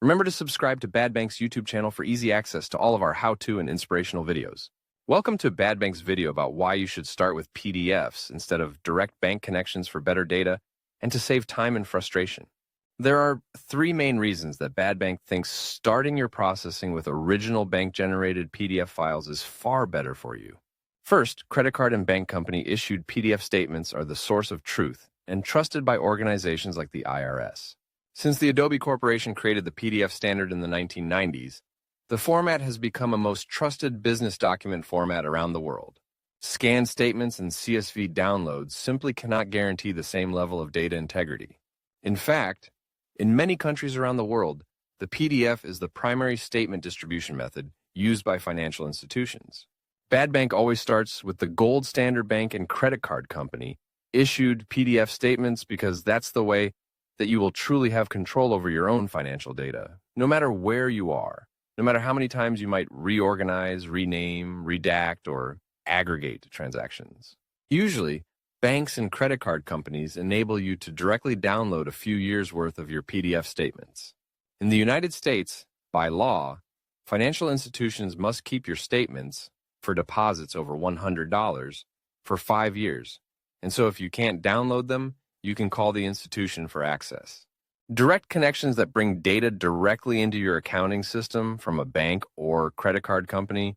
Remember to subscribe to Badbank's YouTube channel for easy access to all of our how-to and inspirational videos. Welcome to Badbank's video about why you should start with PDFs instead of direct bank connections for better data and to save time and frustration. There are three main reasons that Badbank thinks starting your processing with original bank-generated PDF files is far better for you. First, credit card and bank company issued PDF statements are the source of truth and trusted by organizations like the IRS. Since the Adobe Corporation created the PDF standard in the 1990s, the format has become a most trusted business document format around the world. Scanned statements and CSV downloads simply cannot guarantee the same level of data integrity. In fact, in many countries around the world, the PDF is the primary statement distribution method used by financial institutions. Badbank always starts with the gold standard bank and credit card company issued PDF statements because that's the way that you will truly have control over your own financial data, no matter where you are, no matter how many times you might reorganize, rename, redact, or aggregate transactions. Usually, banks and credit card companies enable you to directly download a few years' worth of your PDF statements. In the United States, by law, financial institutions must keep your statements for deposits over $100 for 5 years. And so if you can't download them, you can call the institution for access. Direct connections that bring data directly into your accounting system from a bank or credit card company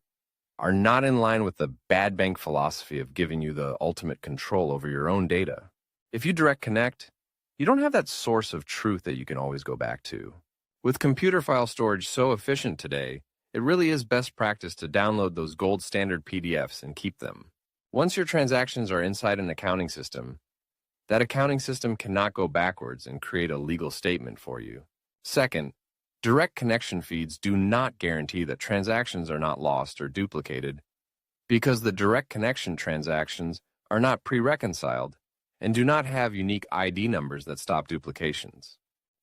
are not in line with the Badbank philosophy of giving you the ultimate control over your own data. If you direct connect, you don't have that source of truth that you can always go back to. With computer file storage so efficient today, it really is best practice to download those gold standard PDFs and keep them. Once your transactions are inside an accounting system, that accounting system cannot go backwards and create a legal statement for you. Second, direct connection feeds do not guarantee that transactions are not lost or duplicated because the direct connection transactions are not pre-reconciled and do not have unique ID numbers that stop duplications.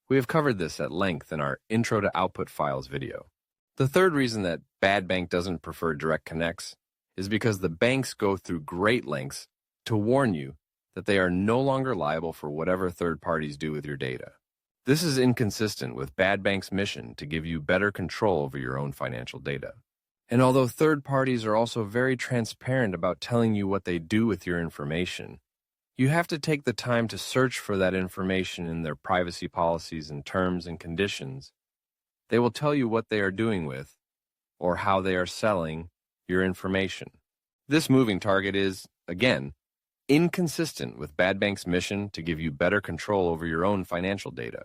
We have covered this at length in our Intro to Output Files video. The third reason that Badbank doesn't prefer direct connects is because the banks go through great lengths to warn you that they are no longer liable for whatever third parties do with your data. This is inconsistent with Badbank's mission to give you better control over your own financial data. And although third parties are also very transparent about telling you what they do with your information, you have to take the time to search for that information in their privacy policies and terms and conditions. They will tell you what they are doing with, or how they are selling, your information. This moving target is, again, inconsistent with Badbank's mission to give you better control over your own financial data.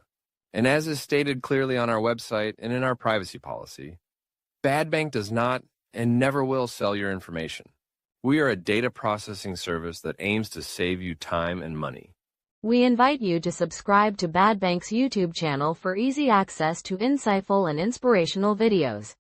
And as is stated clearly on our website and in our privacy policy, Badbank does not and never will sell your information. We are a data processing service that aims to save you time and money. We invite you to subscribe to Badbank's YouTube channel for easy access to insightful and inspirational videos.